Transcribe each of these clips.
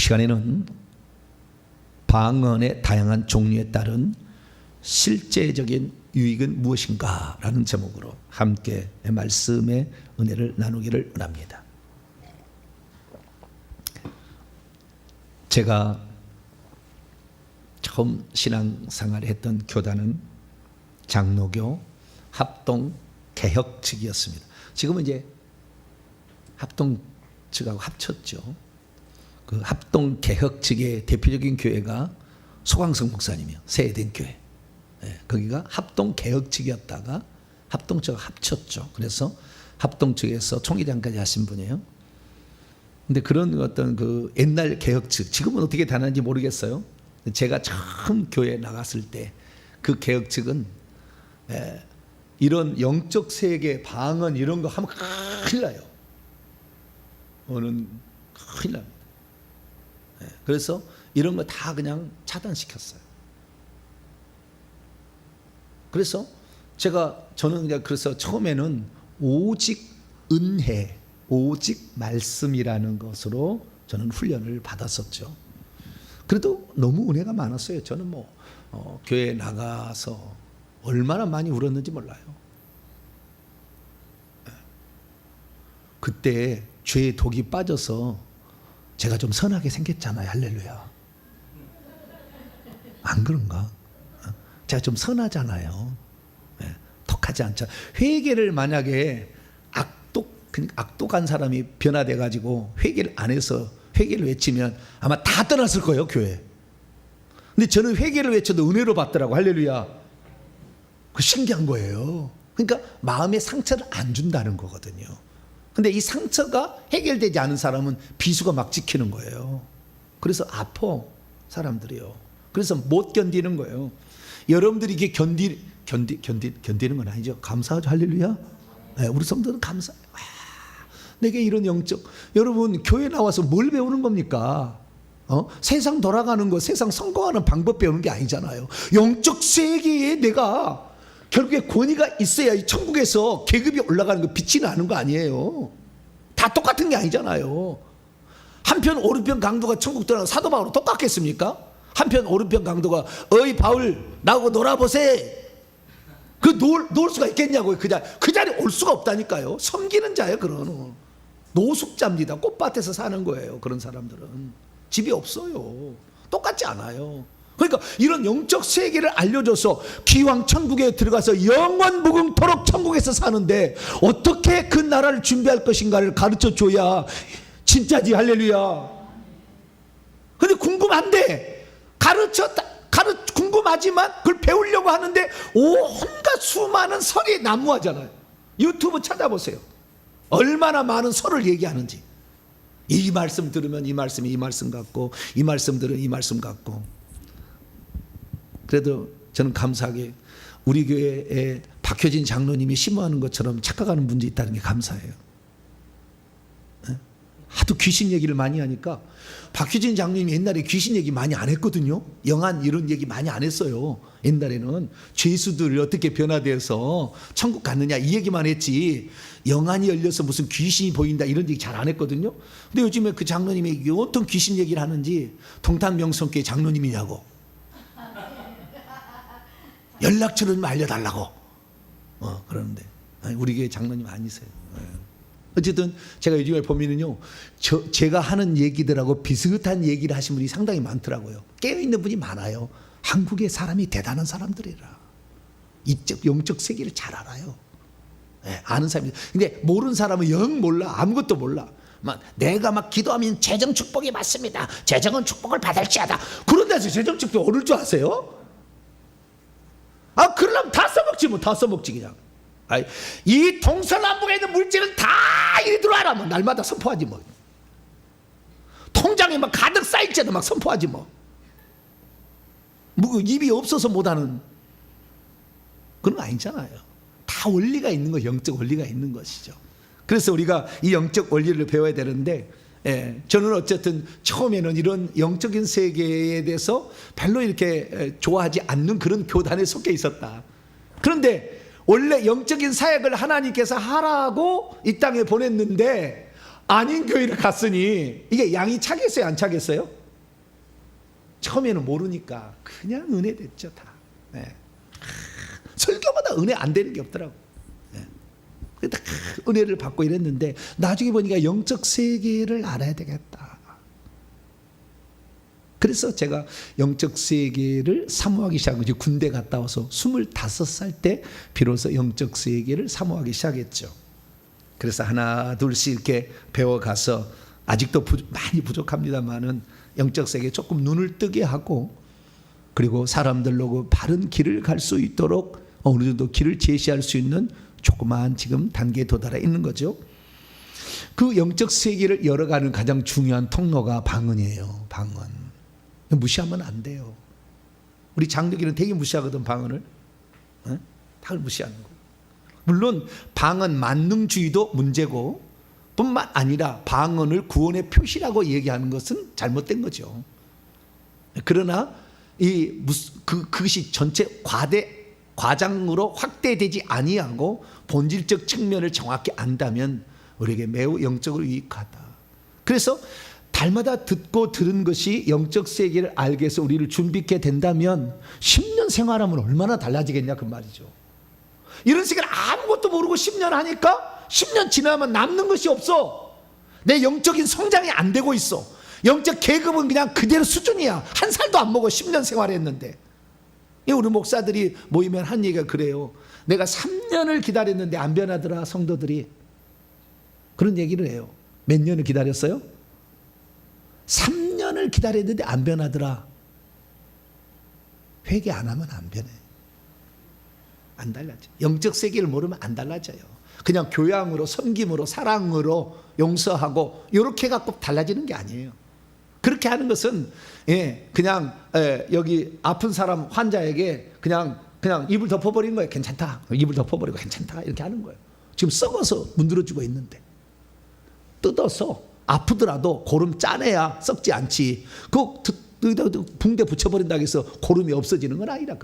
시간에는 방언의 다양한 종류에 따른 실제적인 유익은 무엇인가 라는 제목으로 함께 말씀의 은혜를 나누기를 원합니다. 제가 처음 신앙생활을 했던 교단은 장로교 합동 개혁 측이었습니다. 지금은 이제 합동 측하고 합쳤죠. 그 합동 개혁 측의 대표적인 교회가 소강성 목사님이요. 세해된 교회. 거기가 합동 개혁 측이었다가 합동 측하고 합쳤죠. 그래서 합동 측에서 총회장까지 하신 분이에요. 근데 그런 어떤 그 옛날 개혁 측, 지금은 어떻게 다는지 모르겠어요. 제가 처음 교회에 나갔을 때 그 개혁 측은 이런 영적 세계 방언 이런 거 하면 큰일 나요. 오는 큰일 납니다. 그래서 이런 거 다 그냥 차단시켰어요. 그래서 저는 그냥 그래서 처음에는 오직 은혜, 오직 말씀이라는 것으로 저는 훈련을 받았었죠. 그래도 너무 은혜가 많았어요. 저는 교회에 나가서 얼마나 많이 울었는지 몰라요. 그때 죄의 독이 빠져서 제가 좀 선하게 생겼잖아요. 할렐루야. 안 그런가? 제가 좀 선하잖아요. 독하지 않죠. 회개를 만약에 악독한 사람이 변화돼 가지고 회개를 안 해서 회개를 외치면 아마 다 떠났을 거예요, 교회. 근데 저는 회개를 외쳐도 은혜로 받더라고. 할렐루야. 그 신기한 거예요. 그러니까 마음의 상처를 안 준다는 거거든요. 근데 이 상처가 해결되지 않은 사람은 비수가 막 찍히는 거예요. 그래서 아파, 사람들이요. 그래서 못 견디는 거예요. 여러분들이 이게 견디는 건 아니죠. 감사하죠. 할렐루야. 우리 성도는 감사해요. 내게 이런 영적, 여러분 교회 나와서 뭘 배우는 겁니까? 세상 돌아가는 거, 세상 성공하는 방법 배우는 게 아니잖아요. 영적 세계에 내가 결국에 권위가 있어야 이 천국에서 계급이 올라가는 거, 빛이 나는 거 아니에요. 다 똑같은 게 아니잖아요. 한편 오른편 강도가 천국 들어가는 사도 바울은 똑같겠습니까? 한편 오른편 강도가 어이 바울 나하고 놀아보세. 놀 수가 있겠냐고요. 그 자리에 올 수가 없다니까요. 섬기는 자예요. 그런 노숙자입니다. 꽃밭에서 사는 거예요. 그런 사람들은 집이 없어요. 똑같지 않아요. 그러니까 이런 영적 세계를 알려줘서 기왕 천국에 들어가서 영원 무궁토록 천국에서 사는데 어떻게 그 나라를 준비할 것인가를 가르쳐 줘야 진짜지. 할렐루야. 근데 궁금한데 궁금하지만 그걸 배우려고 하는데 온갖 수많은 설이 난무하잖아요. 유튜브 찾아보세요. 얼마나 많은 설을 얘기하는지. 이 말씀 들으면 이 말씀이 이 말씀 같고, 이 말씀 들으면 이 말씀 같고. 그래도 저는 감사하게 우리 교회에 박효진 장로님이 심호하는 것처럼 착각하는 분들이 있다는 게 감사해요. 하도 귀신 얘기를 많이 하니까. 박효진 장로님이 옛날에 귀신 얘기 많이 안 했거든요. 영안 이런 얘기 많이 안 했어요. 옛날에는 죄수들이 어떻게 변화되어서 천국 갔느냐 이 얘기만 했지, 영안이 열려서 무슨 귀신이 보인다 이런 얘기 잘 안 했거든요. 근데 요즘에 그 장로님이 어떤 귀신 얘기를 하는지, 동탄명성교회 장로님이냐고 연락처를 좀 알려달라고 그러는데 우리 교회 장로님 아니세요. 어쨌든 제가 요즘에 보면은요, 제가 하는 얘기들하고 비슷한 얘기를 하신 분이 상당히 많더라고요. 깨어있는 분이 많아요. 한국의 사람이 대단한 사람들이라 영적 세계를 잘 알아요. 아는 사람이. 근데 모르는 사람은 영 몰라. 아무것도 몰라. 내가 막 기도하면 재정 축복이 맞습니다. 재정은 축복을 받을지어다. 그런 데서 재정 축복 오를 줄 아세요? 그러려면 다 써먹지 다 써먹지 그냥. 이 동서남북에 있는 물질은 다 이리 들어와라. 날마다 선포하지 통장에 막 가득 쌓일지도 막 선포하지 입이 없어서 못하는 그런 거 아니잖아요. 다 원리가 있는 거, 영적 원리가 있는 것이죠. 그래서 우리가 이 영적 원리를 배워야 되는데, 저는 어쨌든 처음에는 이런 영적인 세계에 대해서 별로 이렇게 좋아하지 않는 그런 교단에 속해 있었다. 그런데 원래 영적인 사역을 하나님께서 하라고 이 땅에 보냈는데 아닌 교회를 갔으니 이게 양이 차겠어요, 안 차겠어요? 처음에는 모르니까 그냥 은혜 됐죠, 다. 네. 설교마다 은혜 안 되는 게 없더라고. 네. 은혜를 받고 이랬는데 나중에 보니까 영적 세계를 알아야 되겠다. 그래서 제가 영적 세계를 사모하기 시작한 거죠. 군대 갔다 와서 25살 때 비로소 영적 세계를 사모하기 시작했죠. 그래서 하나 둘씩 이렇게 배워가서 아직도 많이 부족합니다만은 영적 세계에 조금 눈을 뜨게 하고, 그리고 사람들로 그 바른 길을 갈 수 있도록 어느 정도 길을 제시할 수 있는 조그마한 지금 단계에 도달해 있는 거죠. 그 영적 세계를 열어가는 가장 중요한 통로가 방언이에요. 방언. 무시하면 안 돼요. 우리 장로교는 되게 무시하거든, 방언을. 어? 다 무시하는 거. 물론 방언 만능주의도 문제고, 뿐만 아니라 방언을 구원의 표시라고 얘기하는 것은 잘못된 거죠. 그러나 그것이 전체 과장으로 확대되지 아니하고 본질적 측면을 정확히 안다면 우리에게 매우 영적으로 유익하다. 그래서 달마다 듣고 들은 것이 영적 세계를 알게 해서 우리를 준비케 된다면 10년 생활하면 얼마나 달라지겠냐 그 말이죠. 이런 세계를 아무것도 모르고 10년 하니까 10년 지나면 남는 것이 없어. 내 영적인 성장이 안 되고 있어. 영적 계급은 그냥 그대로 수준이야. 한 살도 안 먹어. 10년 생활했는데. 우리 목사들이 모이면 한 얘기가 그래요. 내가 3년을 기다렸는데 안 변하더라, 성도들이. 그런 얘기를 해요. 몇 년을 기다렸어요? 3년을 기다렸는데 안 변하더라. 회개 안 하면 안 변해. 안 달라져. 영적 세계를 모르면 안 달라져요. 그냥 교양으로, 섬김으로, 사랑으로 용서하고 이렇게 갖고 달라지는 게 아니에요. 그렇게 하는 것은 그냥 여기 아픈 사람 환자에게 그냥 입을 덮어버리는 거예요. 괜찮다. 입을 덮어버리고 괜찮다 이렇게 하는 거예요. 지금 썩어서 문드러지고 있는데 뜯어서 아프더라도 고름 짜내야 썩지 않지. 붕대 붙여버린다고 해서 고름이 없어지는 건 아니라.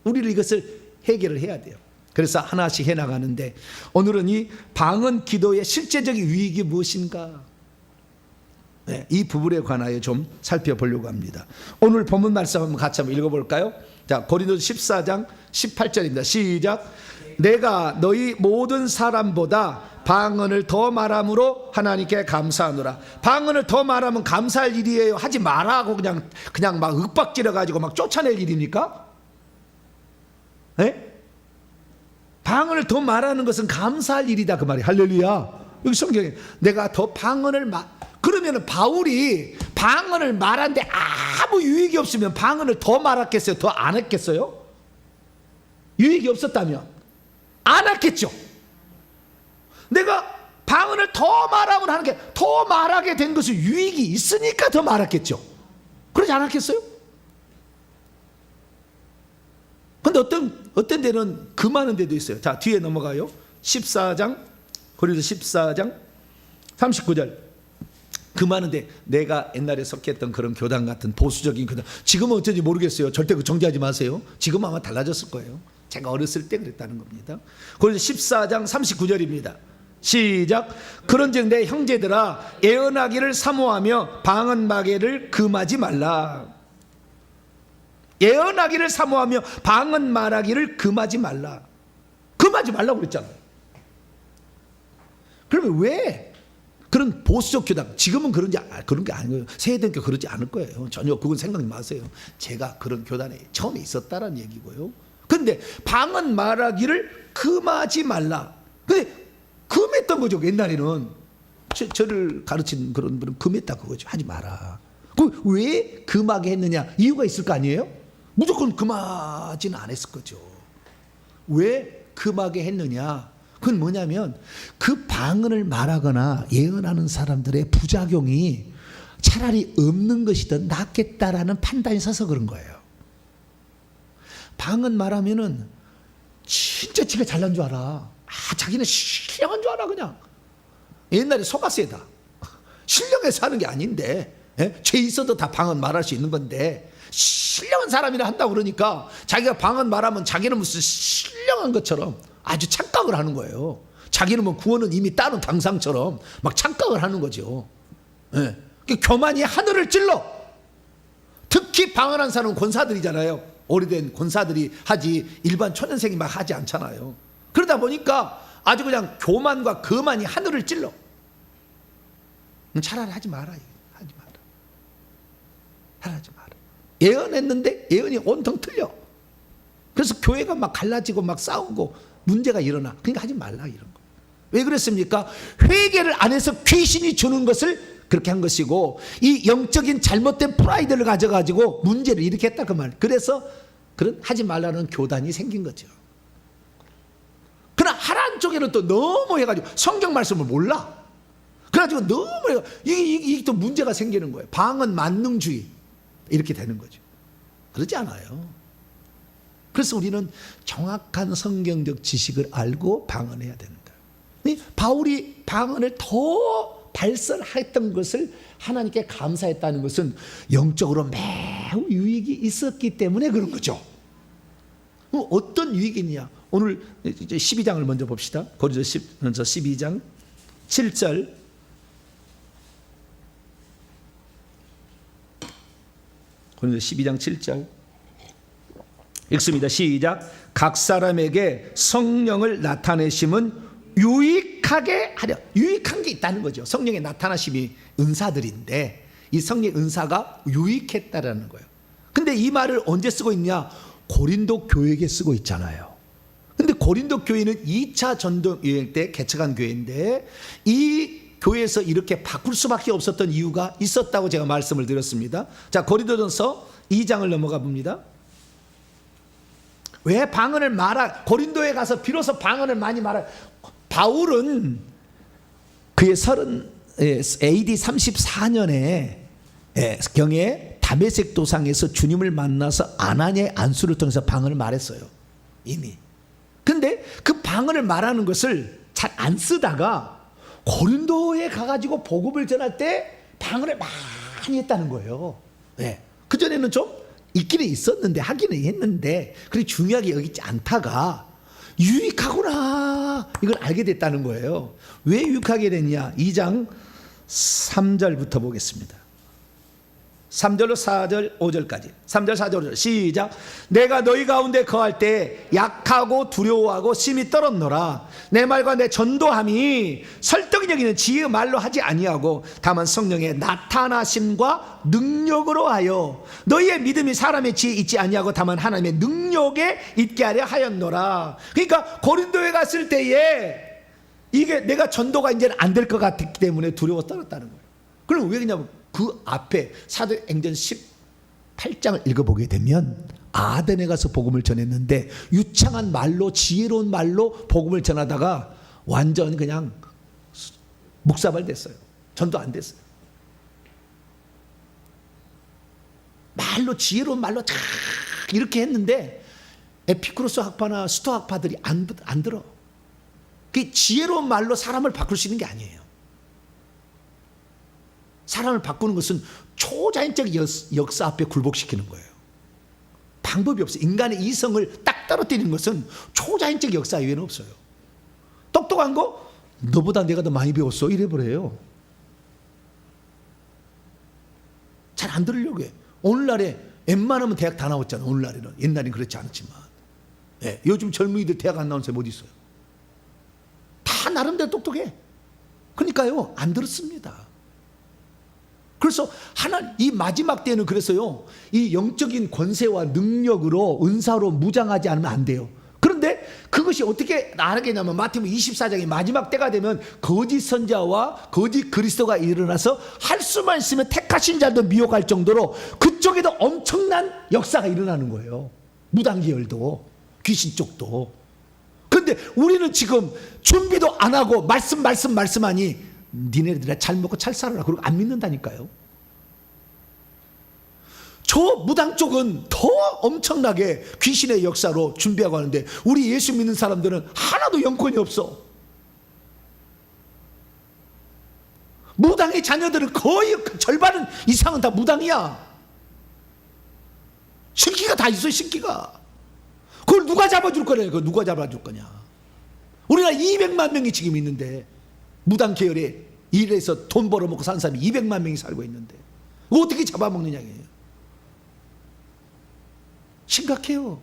우리는 이것을 해결을 해야 돼요. 그래서 하나씩 해나가는데 오늘은 이 방언 기도의 실제적인 유익이 무엇인가, 이 부분에 관하여 좀 살펴보려고 합니다. 오늘 본문 말씀 한번 같이 한번 읽어볼까요? 자, 고린도서 14장 18절입니다. 시작. 내가 너희 모든 사람보다 방언을 더 말함으로 하나님께 감사하노라. 방언을 더 말하면 감사할 일이에요. 하지 말라고 그냥 막 윽박지러 가지고 막 쫓아낼 일입니까? 네? 방언을 더 말하는 것은 감사할 일이다 그 말이에요. 할렐루야. 여기 성경에 내가 더 방언을 그러면 바울이 방언을 말하는데 아무 유익이 없으면 방언을 더 말했겠어요? 더 안 했겠어요? 유익이 없었다면 안 했겠죠. 내가 방언을 더 말하면 하는 게 더 말하게 된 것은 유익이 있으니까 더 말했겠죠. 그러지 않았겠어요? 근데 어떤 데는 금하는 데도 있어요. 자, 뒤에 넘어가요. 14장, 고린도서 14장 39절. 금하는데 내가 옛날에 속했던 그런 교단 같은 보수적인 교단, 지금은 어쩐지 모르겠어요. 절대 그 정지하지 마세요. 지금 아마 달라졌을 거예요. 제가 어렸을 때 그랬다는 겁니다. 고린도서 14장 39절입니다. 시작. 그런즉 내 형제들아 예언하기를 사모하며 방언 말하기를 금하지 말라. 예언하기를 사모하며 방언 말하기를 금하지 말라. 금하지 말라고 그랬잖아요. 그러면 왜 그런 보수적 교단, 지금은 그런 게 아니고요. 세대교 그러지 않을 거예요. 전혀 그건 생각지 마세요. 제가 그런 교단에 처음에 있었다라는 얘기고요. 근데 방언 말하기를 금하지 말라. 근데 금했던 거죠. 옛날에는 저를 가르친 그런 분은 금했다 그거죠. 하지 마라. 그 왜 금하게 했느냐? 이유가 있을 거 아니에요? 무조건 금하지는 않았을 거죠. 왜 금하게 했느냐? 그건 뭐냐면 그 방언을 말하거나 예언하는 사람들의 부작용이 차라리 없는 것이 더 낫겠다라는 판단이 서서 그런 거예요. 방언 말하면은 진짜 지가 잘난 줄 알아. 자기는 신령한 줄 알아. 그냥 옛날에 속았어다. 신령해서 하는 게 아닌데, 죄 있어도 다 방언 말할 수 있는 건데 신령한 사람이라 한다고 그러니까 자기가 방언 말하면 자기는 무슨 신령한 것처럼 아주 착각을 하는 거예요. 자기는 뭐 구원은 이미 따른 당상처럼 막 착각을 하는 거죠. 예. 교만이 하늘을 찔러. 특히 방언한 사람은 권사들이잖아요. 오래된 권사들이 하지 일반 초년생이 막 하지 않잖아요. 그러다 보니까 아주 그냥 교만과 거만이 하늘을 찔러. 차라리 하지 마라. 하지 마라. 차라리 하지 마라. 예언했는데 예언이 온통 틀려. 그래서 교회가 막 갈라지고 막 싸우고 문제가 일어나. 그러니까 하지 말라 이런 거. 왜 그랬습니까? 회개를 안 해서 귀신이 주는 것을 그렇게 한 것이고, 이 영적인 잘못된 프라이드를 가져가지고 문제를 일으켰다 그 말. 그래서 그런 하지 말라는 교단이 생긴 거죠. 그러나 하나님 쪽에는 또 너무 해가지고 성경 말씀을 몰라. 그래가지고 너무 이게 또 문제가 생기는 거예요. 방언 만능주의 이렇게 되는 거죠. 그러지 않아요. 그래서 우리는 정확한 성경적 지식을 알고 방언해야 된다. 바울이 방언을 더 발설했던 것을 하나님께 감사했다는 것은 영적으로 매우 유익이 있었기 때문에 그런 거죠. 어떤 유익이냐? 오늘 이제 12장을 먼저 봅시다. 고린도서 12장 7절. 고린도서 12장 7절 읽습니다. 시작. 각 사람에게 성령을 나타내심은 유익하게 하려. 유익한 게 있다는 거죠. 성령의 나타나심이 은사들인데 이 성령의 은사가 유익했다라는 거예요. 근데 이 말을 언제 쓰고 있냐? 고린도 교회에게 쓰고 있잖아요. 근데 고린도 교회는 2차 전도 여행 때 개척한 교회인데 이 교회에서 이렇게 바꿀 수밖에 없었던 이유가 있었다고 제가 말씀을 드렸습니다. 자, 고린도전서 2장을 넘어가 봅니다. 왜 방언을 고린도에 가서 비로소 방언을 많이 바울은 그의 AD 34년에 경에 다메섹 도상에서 주님을 만나서 아나니아의 안수를 통해서 방언을 말했어요. 이미. 근데 그 방언을 말하는 것을 잘 안 쓰다가 고린도에 가가지고 복음을 전할 때 방언을 많이 했다는 거예요. 네. 그전에는 좀 있기는 있었는데 하기는 했는데 그렇게 중요하게 여기지 않다가 유익하구나 이걸 알게 됐다는 거예요. 왜 유익하게 됐냐? 2장 3절부터 보겠습니다. 3절로 4절 5절까지 3절 4절 5절 시작. 내가 너희 가운데 거할 때 약하고 두려워하고 심히 떨었노라. 내 말과 내 전도함이 설득력 있는 지혜의 말로 하지 아니하고 다만 성령의 나타나심과 능력으로 하여 너희의 믿음이 사람의 지혜에 있지 아니하고 다만 하나님의 능력에 있게 하려 하였노라. 그러니까 고린도에 갔을 때에 이게 내가 전도가 이제는 안 될 것 같기 때문에 두려워 떨었다는 거예요. 그럼 왜 그러냐면 그 앞에 사도행전 18장을 읽어보게 되면 아덴에 가서 복음을 전했는데 유창한 말로 지혜로운 말로 복음을 전하다가 완전 그냥 묵사발 됐어요. 전도 안 됐어요. 말로 지혜로운 말로 쫙 이렇게 했는데 에피쿠로스 학파나 스토 학파들이 안 들어. 그 지혜로운 말로 사람을 바꿀 수 있는 게 아니에요. 사람을 바꾸는 것은 초자연적 역사 앞에 굴복시키는 거예요. 방법이 없어요. 인간의 이성을 딱 떨어뜨리는 것은 초자연적 역사 이외에는 없어요. 똑똑한 거 너보다 내가 더 많이 배웠어 이래버려요. 잘 안 들으려고 해. 오늘날에 웬만하면 대학 다 나왔잖아. 오늘날에는. 옛날엔 그렇지 않았지만 네, 요즘 젊은이들 대학 안 나온 사람이 어디 있어요? 다 나름대로 똑똑해. 그러니까요 안 들었습니다. 그래서 이 마지막 때는 그래서요 이 영적인 권세와 능력으로 은사로 무장하지 않으면 안 돼요. 그런데 그것이 어떻게 나르겠냐면 마태복음 24장의 마지막 때가 되면 거짓 선자와 거짓 그리스도가 일어나서 할 수만 있으면 택하신 자도 미혹할 정도로 그쪽에도 엄청난 역사가 일어나는 거예요. 무당계열도 귀신 쪽도. 그런데 우리는 지금 준비도 안 하고 말씀하니 니네들아 잘 먹고 잘 살아라 그러고 안 믿는다니까요. 저 무당 쪽은 더 엄청나게 귀신의 역사로 준비하고 하는데 우리 예수 믿는 사람들은 하나도 영권이 없어. 무당의 자녀들은 거의 절반은 이상은 다 무당이야. 신기가 다 있어. 신기가. 그걸 누가 잡아줄 거냐? 그걸 누가 잡아줄 거냐? 우리나라 200만 명이 지금 있는데, 무당 계열에 일해서 돈 벌어먹고 사는 사람이 200만 명이 살고 있는데 어떻게 잡아먹느냐 이게요. 심각해요.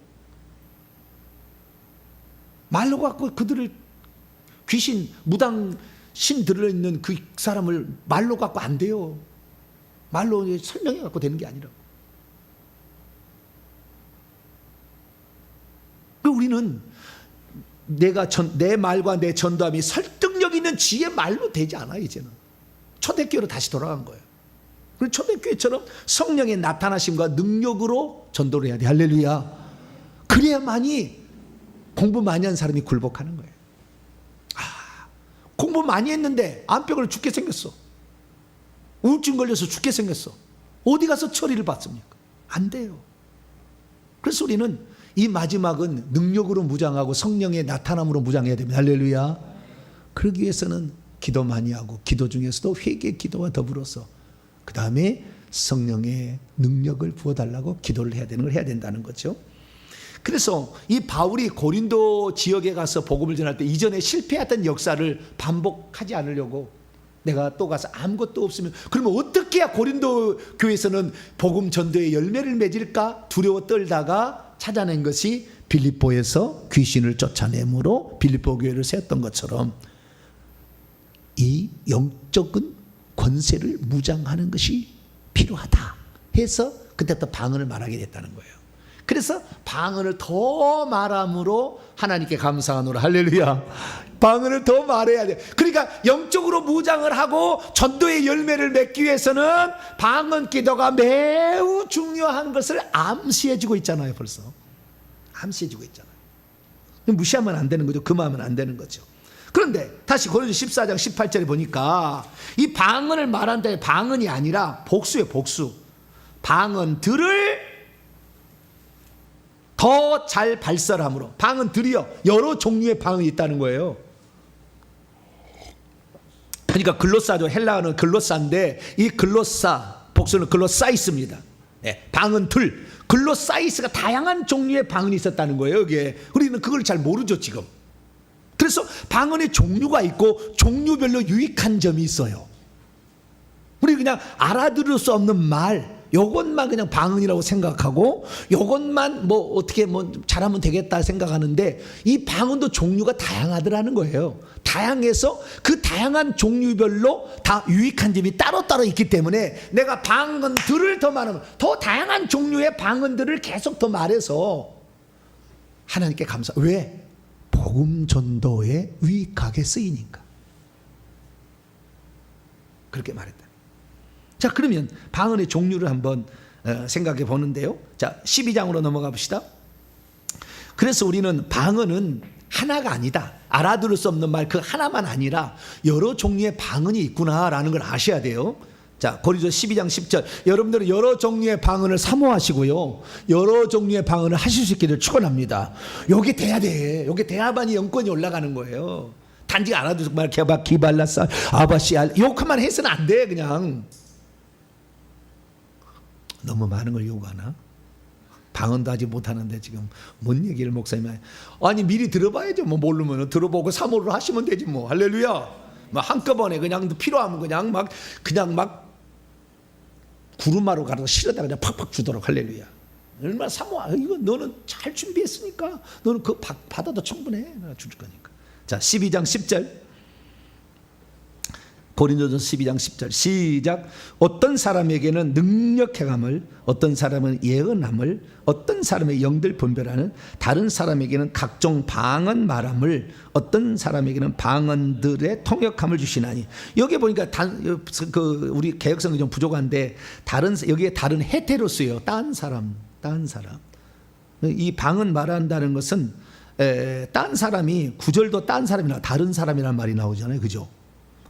말로 갖고 그들을, 귀신, 무당, 신 들어있는 그 사람을 말로 갖고 안 돼요. 말로 설명해 갖고 되는 게 아니라. 우리는 내 말과 내 전도함이 설득력 있는 지혜 말로 되지 않아. 이제는 초대교회로 다시 돌아간 거예요. 그리고 초대교회처럼 성령의 나타나심과 능력으로 전도를 해야 돼. 할렐루야. 그래야만이 공부 많이 한 사람이 굴복하는 거예요. 공부 많이 했는데 암병으로 죽게 생겼어. 우울증 걸려서 죽게 생겼어. 어디 가서 처리를 받습니까? 안 돼요. 그래서 우리는 이 마지막은 능력으로 무장하고 성령의 나타남으로 무장해야 됩니다. 할렐루야. 그러기 위해서는 기도 많이 하고, 기도 중에서도 회개 기도와 더불어서 그 다음에 성령의 능력을 부어달라고 기도를 해야 되는 걸 해야 된다는 거죠. 그래서 이 바울이 고린도 지역에 가서 복음을 전할 때 이전에 실패했던 역사를 반복하지 않으려고, 내가 또 가서 아무것도 없으면 그러면 어떻게 해야 고린도 교회에서는 복음 전도의 열매를 맺을까 두려워 떨다가 찾아낸 것이 빌립보에서 귀신을 쫓아내므로 빌립보 교회를 세웠던 것처럼 이 영적인 권세를 무장하는 것이 필요하다 해서 그때부터 방언을 말하게 됐다는 거예요. 그래서 방언을 더 말함으로 하나님께 감사하노라. 할렐루야. 방언을 더 말해야 돼. 그러니까 영적으로 무장을 하고 전도의 열매를 맺기 위해서는 방언 기도가 매우 중요한 것을 암시해주고 있잖아요. 벌써 암시해주고 있잖아요. 무시하면 안 되는 거죠. 금하면 안 되는 거죠. 그런데 다시 고린도 14장 18절에 보니까 이 방언을 말한다. 방언이 아니라 복수예요. 복수. 방언들을 더 잘 발설함으로. 방언들이요, 여러 종류의 방언이 있다는 거예요. 그러니까 글로사죠. 헬라어는 글로사인데 이 글로사, 복수는 글로사이스입니다. 네, 방언들, 글로사이스가 다양한 종류의 방언이 있었다는 거예요. 여기에 우리는 그걸 잘 모르죠 지금. 그래서 방언의 종류가 있고 종류별로 유익한 점이 있어요. 우리 그냥 알아들을 수 없는 말, 요것만 그냥 방언이라고 생각하고 요것만 뭐 어떻게 뭐 잘하면 되겠다 생각하는데, 이 방언도 종류가 다양하더라는 거예요. 다양해서 그 다양한 종류별로 다 유익한 점이 따로따로 있기 때문에 내가 방언들을 더 말하면 더 다양한 종류의 방언들을 계속 더 말해서 하나님께 감사. 왜? 복음 전도에 유익하게 쓰이니까. 그렇게 말했다. 자, 그러면 방언의 종류를 한번 생각해 보는데요. 자, 12장으로 넘어가 봅시다. 그래서 우리는 방언은 하나가 아니다. 알아들을 수 없는 말 그 하나만 아니라 여러 종류의 방언이 있구나라는 걸 아셔야 돼요. 자, 고린도 12장 10절. 여러분들은 여러 종류의 방언을 사모하시고요, 여러 종류의 방언을 하실 수 있기를 축원합니다. 요게 돼야 돼. 요게 돼야만이 영권이 올라가는 거예요. 단지 알아들을 말 개바 기발라사 아바시알 요것만 해서는 안 돼. 그냥 너무 많은 걸 요구하나? 방언도 하지 못하는데 지금 뭔 얘기를 목사님이, 아니 미리 들어봐야죠. 뭐 모르면 들어보고 사모를 하시면 되지 뭐. 할렐루야. 뭐 한꺼번에 그냥 필요하면 그냥 막 구름마루 가서 실어다 그냥 팍팍 주도록. 할렐루야. 얼마나 사모하. 이거 너는 잘 준비했으니까 너는 그거 받아도 충분해. 내가 줄 거니까. 자, 12장 10절. 고린도전서 12장 10절 시작. 어떤 사람에게는 능력 행함을, 어떤 사람은 예언함을, 어떤 사람의 영들 분별하는, 다른 사람에게는 각종 방언 말함을, 어떤 사람에게는 방언들의 통역함을 주시나니. 여기 보니까 우리 개역성이 좀 부족한데 여기에 다른 헤테로스예요. 딴 사람. 이 방언 말한다는 것은 딴 사람이, 구절도 딴 사람이나 다른 사람이라는 말이 나오잖아요. 그죠?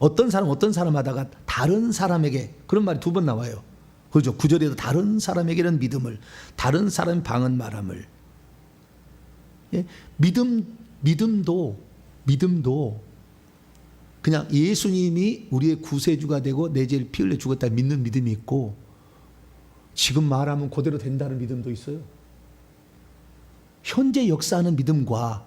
어떤 사람 하다가 다른 사람에게, 그런 말이 두 번 나와요. 그렇죠? 9절에도 다른 사람에게는 믿음을, 다른 사람 방언 말함을. 예? 믿음도 그냥 예수님이 우리의 구세주가 되고 내 죄를 피 흘려 죽었다 믿는 믿음이 있고, 지금 말하면 그대로 된다는 믿음도 있어요. 현재 역사하는 믿음과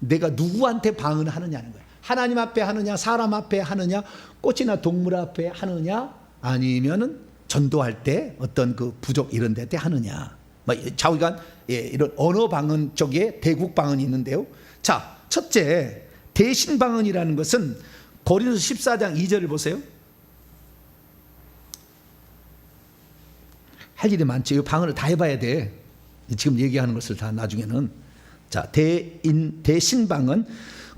내가 누구한테 방언하느냐는 거예요. 하나님 앞에 하느냐, 사람 앞에 하느냐, 꽃이나 동물 앞에 하느냐, 아니면은 전도할 때 어떤 그 부족 이런 데 하느냐. 좌우간 이런 언어 방언 쪽에 대국 방언이 있는데요. 자, 첫째 대신 방언이라는 것은 고린도서 14장 2절을 보세요. 할 일이 많죠. 이 방언을 다 해봐야 돼. 지금 얘기하는 것을 다 나중에는. 자, 대신 방언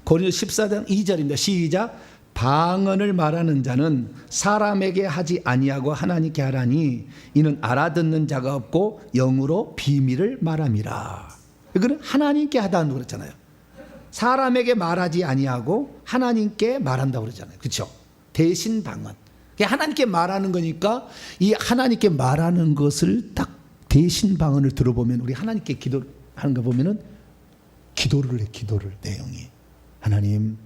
고린도서 14장 2절입니다. 시작. 방언을 말하는 자는 사람에게 하지 아니하고 하나님께 하라니 이는 알아듣는 자가 없고 영으로 비밀을 말함이라. 이거는 하나님께 하다는 그랬잖아요. 사람에게 말하지 아니하고 하나님께 말한다고 그러잖아요. 그렇죠? 대신 방언. 하나님께 말하는 거니까 이 하나님께 말하는 것을 딱 대신 방언을 들어보면 우리 하나님께 기도하는 거 보면은 기도를 해. 기도를 내용이 하나님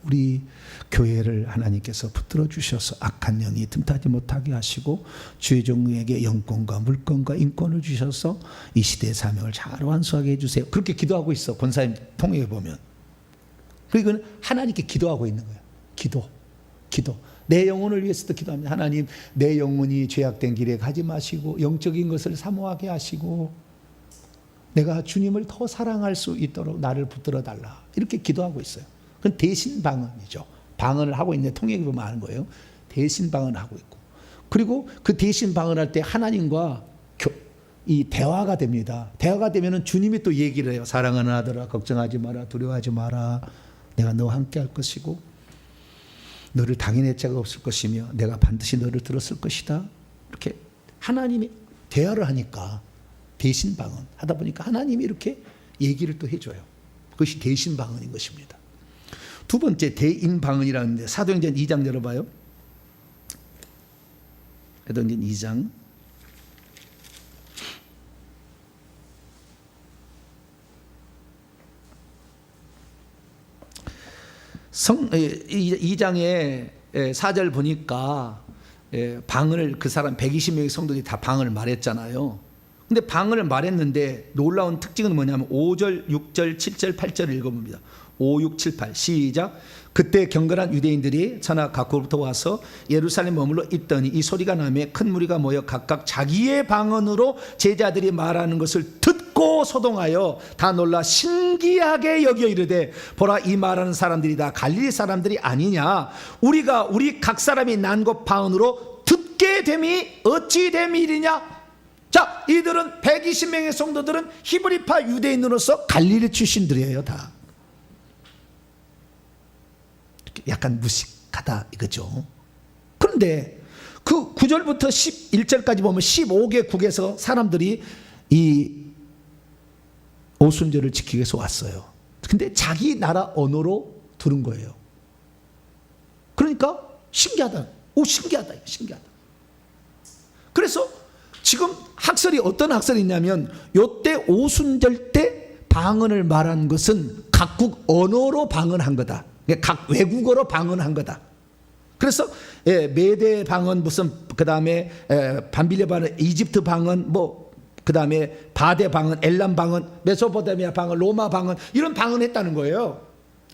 우리 교회를 하나님께서 붙들어 주셔서 악한 영이 틈타지 못하게 하시고 주의 종에게 영권과 물권과 인권을 주셔서 이 시대의 사명을 잘 완수하게 해주세요. 그렇게 기도하고 있어. 권사님 통역해 보면. 그리고 하나님께 기도하고 있는 거예요. 기도. 내 영혼을 위해서도 기도합니다. 하나님 내 영혼이 죄악된 길에 가지 마시고 영적인 것을 사모하게 하시고 내가 주님을 더 사랑할 수 있도록 나를 붙들어 달라. 이렇게 기도하고 있어요. 그건 대신 방언이죠. 방언을 하고 있는데 통역해 보면 아는 거예요. 대신 방언을 하고 있고. 그리고 그 대신 방언할 때 하나님과 이 대화가 됩니다. 대화가 되면은 주님이 또 얘기를 해요. 사랑하는 아들아 걱정하지 마라. 두려워하지 마라. 내가 너와 함께 할 것이고 너를 당연히 자가 없을 것이며 내가 반드시 너를 들었을 것이다. 이렇게 하나님이 대화를 하니까 대신 방언 하다 보니까 하나님이 이렇게 얘기를 또 해줘요. 그것이 대신 방언인 것입니다. 두 번째 대인 방언이라는데 사도행전 2장 열어봐요. 사도행전 2장 이 2장의 4절 보니까 방언을 그 사람 120명의 성도들이 다 방언을 말했잖아요. 근데 방언을 말했는데 놀라운 특징은 뭐냐면 5절, 6절, 7절, 8절을 읽어봅니다. 5, 6, 7, 8 시작. 그때 경건한 유대인들이 천하 각국으로부터 와서 예루살렘 머물러 있더니 이 소리가 나며 큰 무리가 모여 각각 자기의 방언으로 제자들이 말하는 것을 듣고 소동하여 다 놀라 신기하게 여겨 이르되 보라 이 말하는 사람들이 다 갈릴리 사람들이 아니냐 우리가 우리 각 사람이 난 곳 방언으로 듣게 됨이 어찌 됨이리냐. 자, 이들은 120명의 성도들은 히브리파 유대인으로서 갈릴리 출신들이에요. 다 약간 무식하다 이거죠. 그런데 그 9절부터 11절까지 보면 15개국에서 사람들이 이 오순절을 지키기 위해서 왔어요. 근데 자기 나라 언어로 들은 거예요. 그러니까 신기하다. 신기하다. 그래서 지금 학설이 어떤 학설이 있냐면 요때 오순절 때 방언을 말한 것은 각국 언어로 방언한 거다. 각 외국어로 방언한 거다. 그래서 메대 방언 무슨 그 다음에 밤빌레 방언, 이집트 방언 그 다음에 바데 방언, 엘람 방언, 메소포타미아 방언, 로마 방언 이런 방언했다는 거예요.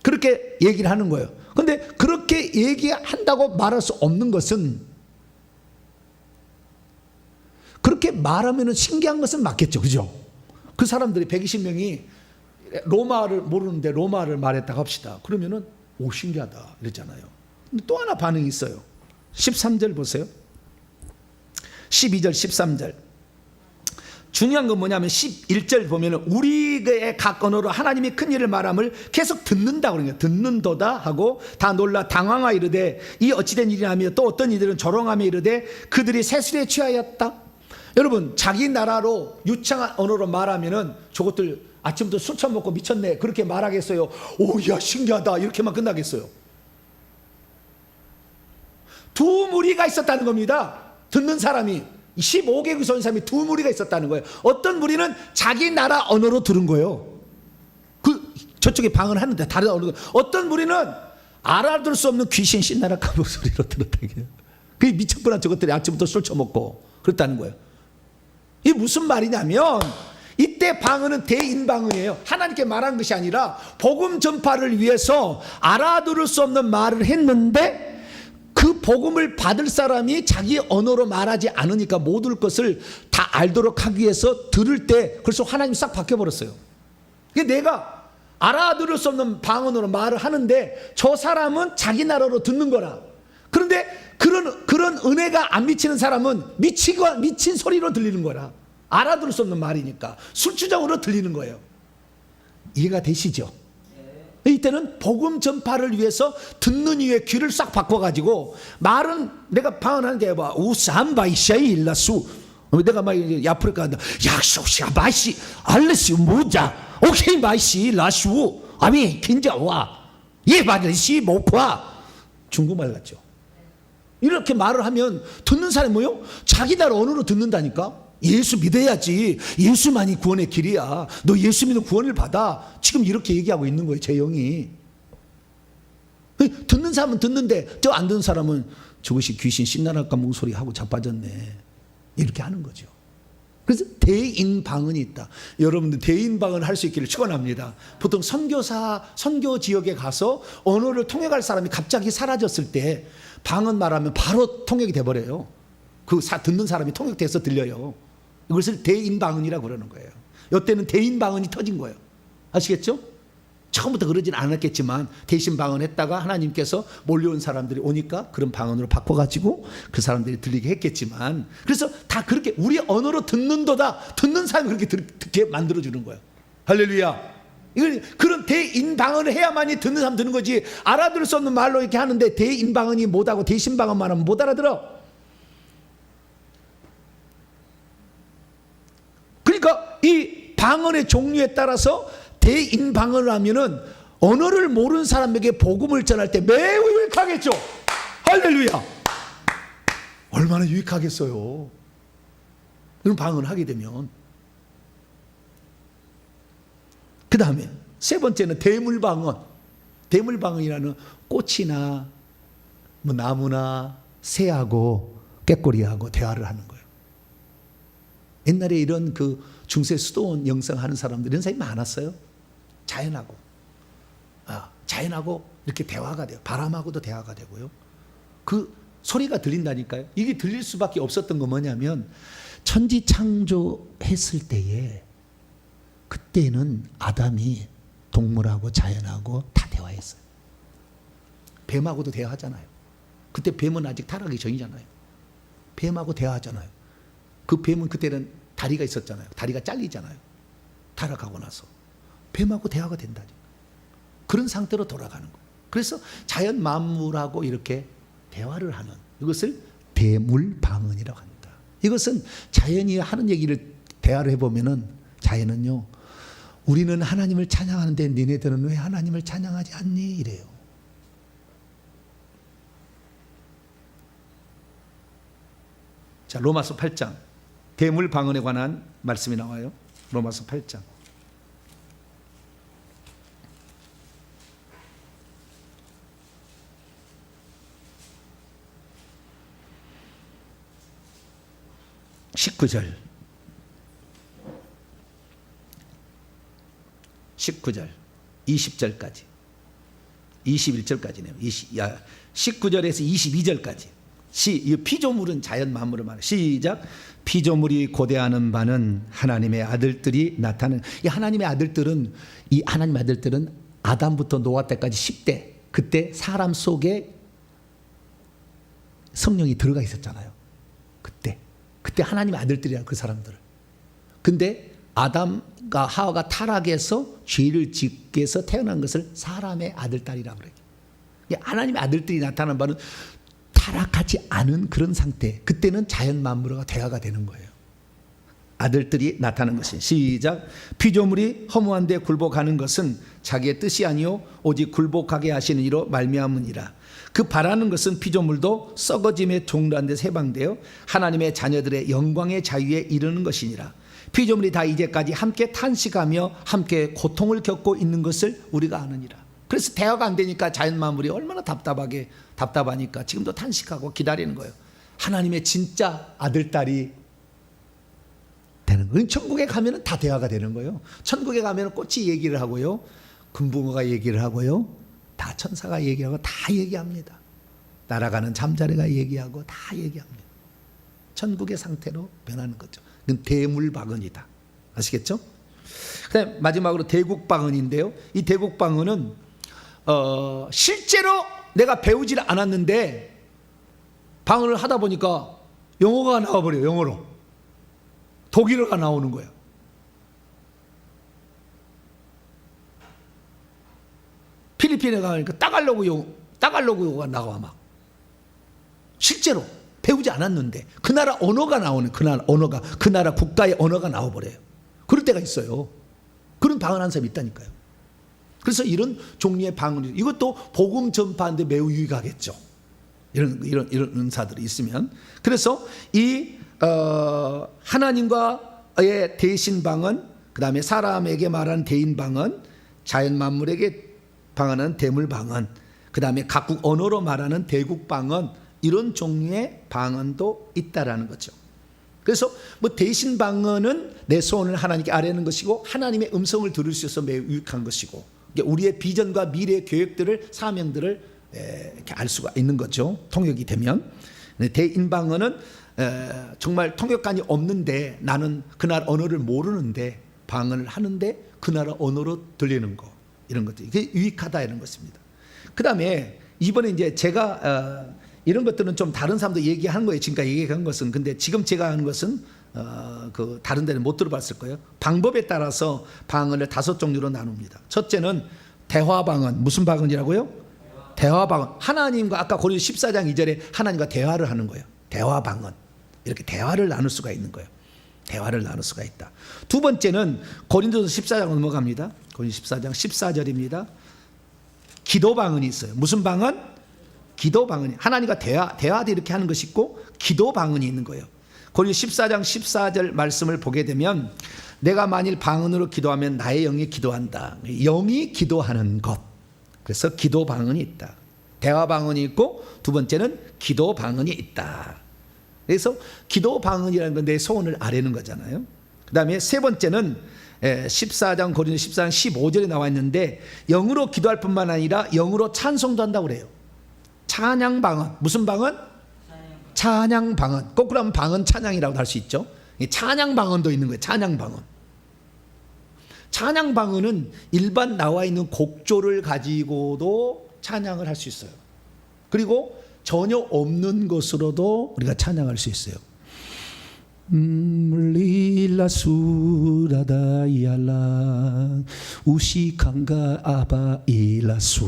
그렇게 얘기를 하는 거예요. 그런데 그렇게 얘기한다고 말할 수 없는 것은 그렇게 말하면 신기한 것은 맞겠죠. 그죠? 그 사람들이 120명이 로마를 모르는데 로마를 말했다고 합시다. 그러면은 신기하다 이랬잖아요. 근데 또 하나 반응이 있어요. 13절 보세요. 12절 13절 중요한 건 뭐냐면 11절 보면은 우리의 각 언어로 하나님이 큰 일을 말함을 계속 듣는다 그러는 거예요. 듣는도다 하고 다 놀라 당황하여 이르되 이 어찌된 일이냐며 또 어떤 이들은 조롱하며 이르되 그들이 세술에 취하였다. 여러분 자기 나라로 유창한 언어로 말하면은 저것들 아침부터 술 처먹고 미쳤네 그렇게 말하겠어요? 오야 신기하다 이렇게만 끝나겠어요? 두 무리가 있었다는 겁니다. 듣는 사람이 15개국에서 온 사람이 두 무리가 있었다는 거예요. 어떤 무리는 자기 나라 언어로 들은 거예요. 저쪽에 방언을 하는데 다른 언어로. 어떤 무리는 알아들 수 없는 귀신 신나라 까불 소리로 들었다는 거예요. 그게 미쳤구나 저것들이 아침부터 술 처먹고 그랬다는 거예요. 이게 무슨 말이냐면 이때 방언은 대인방언이에요. 하나님께 말한 것이 아니라 복음 전파를 위해서 알아들을 수 없는 말을 했는데 그 복음을 받을 사람이 자기 언어로 말하지 않으니까 모든 것을 다 알도록 하기 위해서 들을 때 그래서 하나님이 싹 바뀌어버렸어요. 내가 알아들을 수 없는 방언으로 말을 하는데 저 사람은 자기 나라로 듣는 거라. 그런데 그런 은혜가 안 미치는 사람은 미친 소리로 들리는 거라. 알아들을 수 없는 말이니까 술주정으로 들리는 거예요. 이해가 되시죠? 이때는 복음 전파를 위해서 듣는 이의 귀를 싹 바꿔가지고 말은 내가 방언하는데 봐 우산바이샤일라수 내가 막 야프리카 한다 약속시야 마시 알레시 무자 오케이 마시 라슈 아미 긴자와 예바르시 목화 중국말 같죠. 이렇게 말을 하면 듣는 사람이 뭐요? 자기 나라 언어로 듣는다니까. 예수 믿어야지. 예수만이 구원의 길이야. 너 예수 믿으면 구원을 받아. 지금 이렇게 얘기하고 있는 거예요, 제 영이. 듣는 사람은 듣는데 저 안 듣는 사람은 저것이 귀신 신나랄까 몽소리 하고 자빠졌네. 이렇게 하는 거죠. 그래서 대인방언이 있다. 여러분들 대인방언을 할 수 있기를 축원합니다. 보통 선교 지역에 가서 언어를 통역할 사람이 갑자기 사라졌을 때 방언 말하면 바로 통역이 돼버려요. 듣는 사람이 통역돼서 들려요. 이것을 대인방언이라고 그러는 거예요. 이때는 대인방언이 터진 거예요. 아시겠죠? 처음부터 그러진 않았겠지만 대신 방언했다가 하나님께서 몰려온 사람들이 오니까 그런 방언으로 바꿔가지고 그 사람들이 들리게 했겠지만 그래서 다 그렇게 우리 언어로 듣는도다 듣는 사람이 그렇게 듣게 만들어주는 거예요. 할렐루야. 이건 그런 대인방언을 해야만이 듣는 사람 듣는 거지. 알아들을 수 없는 말로 이렇게 하는데 대인방언이 못하고 대신방언만 하면 못 알아들어. 그러니까 이 방언의 종류에 따라서 대인방언을 하면은 언어를 모르는 사람에게 복음을 전할 때 매우 유익하겠죠. 할렐루야. 얼마나 유익하겠어요. 이런 방언을 하게 되면. 그 다음에 세 번째는 대물방언. 대물방언이라는 꽃이나 뭐 나무나 새하고 꾀꼬리하고 대화를 하는 거예요. 옛날에 이런 그 중세 수도원 영성하는 사람들 이런 사람이 많았어요. 자연하고 이렇게 대화가 돼요. 바람하고도 대화가 되고요. 그 소리가 들린다니까요. 이게 들릴 수밖에 없었던 건 뭐냐면 천지 창조했을 때에 그때는 아담이 동물하고 자연하고 다 대화했어요. 뱀하고도 대화하잖아요. 그때 뱀은 아직 타락이 전이잖아요. 뱀하고 대화하잖아요. 그 뱀은 그때는 다리가 있었잖아요. 다리가 잘리잖아요. 타락하고 나서 뱀하고 대화가 된다죠. 그런 상태로 돌아가는 거예요. 그래서 자연 만물하고 이렇게 대화를 하는 이것을 대물방언이라고 합니다. 이것은 자연이 하는 얘기를 대화를 해보면은 자연은요, 우리는 하나님을 찬양하는데 니네들은 왜 하나님을 찬양하지 않니? 이래요. 자, 로마서 8장 대물방언에 관한 말씀이 나와요. 로마서 8장 19절 20절까지 21절까지네요. 19절에서 22절까지. 이 피조물은 자연 만물을 말해요. 시작. 피조물이 고대하는 바는 하나님의 아들들이 나타나는. 이 하나님의 아들들은 아담부터 노아 때까지 10대 그때 사람 속에 성령이 들어가 있었잖아요. 그때 하나님의 아들들이야 그 사람들을. 근데 아담과 하와가 타락해서 죄를 짓게 해서 태어난 것을 사람의 아들 딸이라고 그래요. 하나님의 아들들이 나타나는 바는 타락하지 않은 그런 상태. 그때는 자연 만물과 대화가 되는 거예요. 아들들이 나타나는 것이. 시작. 피조물이 허무한 데 굴복하는 것은 자기의 뜻이 아니요 오직 굴복하게 하시는 이로 말미암으니라. 그 바라는 것은 피조물도 썩어짐에 종로한 데 해방되어 하나님의 자녀들의 영광의 자유에 이르는 것이니라. 피조물이 다 이제까지 함께 탄식하며 함께 고통을 겪고 있는 것을 우리가 아느니라. 그래서 대화가 안 되니까 자연 만물이 얼마나 답답하니까 지금도 탄식하고 기다리는 거예요. 하나님의 진짜 아들, 딸이 되는 거예요. 천국에 가면은 다 대화가 되는 거예요. 천국에 가면은 꽃이 얘기를 하고요, 금붕어가 얘기를 하고요, 다 천사가 얘기하고 다 얘기합니다. 날아가는 잠자리가 얘기하고 다 얘기합니다. 천국의 상태로 변하는 거죠. 이건 대물방언이다. 아시겠죠? 그다음에 마지막으로 대국방언인데요. 이 대국방언은 실제로 내가 배우질 않았는데 방언을 하다 보니까 영어가 나와버려요. 영어로 독일어가 나오는 거예요. 필리핀에 가니까 따갈로그가 나와. 막 실제로 배우지 않았는데 그 나라 언어가 나오는, 그 나라 국가의 언어가 나와버려요. 그럴 때가 있어요. 그런 방언하는 사람이 있다니까요. 그래서 이런 종류의 방언, 이것도 복음 전파하는데 매우 유익하겠죠. 이런 은사들이 있으면. 그래서 이 하나님과의 대신 방언, 그 다음에 사람에게 말하는 대인 방언, 자연 만물에게 방언하는 대물 방언, 그 다음에 각국 언어로 말하는 대국 방언, 이런 종류의 방언도 있다라는 거죠. 그래서 뭐 대신 방언은 내 소원을 하나님께 아뢰는 것이고 하나님의 음성을 들을 수 있어서 매우 유익한 것이고, 우리의 비전과 미래의 계획들을, 사명들을 이렇게 알 수가 있는 거죠. 통역이 되면. 대인 방언은 정말 통역관이 없는데 나는 그 나라 언어를 모르는데 방언을 하는데 그 나라 언어로 들리는 거, 이런 것들, 이게 유익하다 이런 것입니다. 그 다음에 이번에 이제 제가 이런 것들은 좀 다른 사람도 얘기하는 거예요. 지금까지 얘기한 것은. 근데 지금 제가 하는 것은 그 다른 데는 못 들어봤을 거예요. 방법에 따라서 방언을 5종류로 나눕니다. 첫째는 대화 방언. 무슨 방언이라고요? 대화 방언. 하나님과, 아까 고린도 14장 2절에 하나님과 대화를 하는 거예요. 대화 방언. 이렇게 대화를 나눌 수가 있는 거예요. 대화를 나눌 수가 있다. 두 번째는 고린도서 14장 넘어갑니다. 고린도 14장 14절입니다. 기도 방언이 있어요. 무슨 방언? 기도 방언이. 하나님과 대화도 이렇게 하는 것이 있고 기도 방언이 있는 거예요. 고린도 14장 14절 말씀을 보게 되면 내가 만일 방언으로 기도하면 나의 영이 기도한다. 영이 기도하는 것. 그래서 기도 방언이 있다. 대화 방언이 있고 두 번째는 기도 방언이 있다. 그래서 기도 방언이라는 건 내 소원을 아뢰는 거잖아요. 그 다음에 세 번째는 14장 고린도 14장 15절에 나와 있는데 영으로 기도할 뿐만 아니라 영으로 찬송도 한다고 그래요. 찬양 방언. 무슨 방언? 찬양 방언. 거꾸로 하면 방언 찬양이라고 할 수 있죠. 찬양 방언도 있는 거예요. 찬양 방언. 찬양 방언은 일반 나와 있는 곡조를 가지고도 찬양을 할 수 있어요. 그리고 전혀 없는 것으로도 우리가 찬양할 수 있어요. 물리라 수라다이알라 우시칸가 아바일라수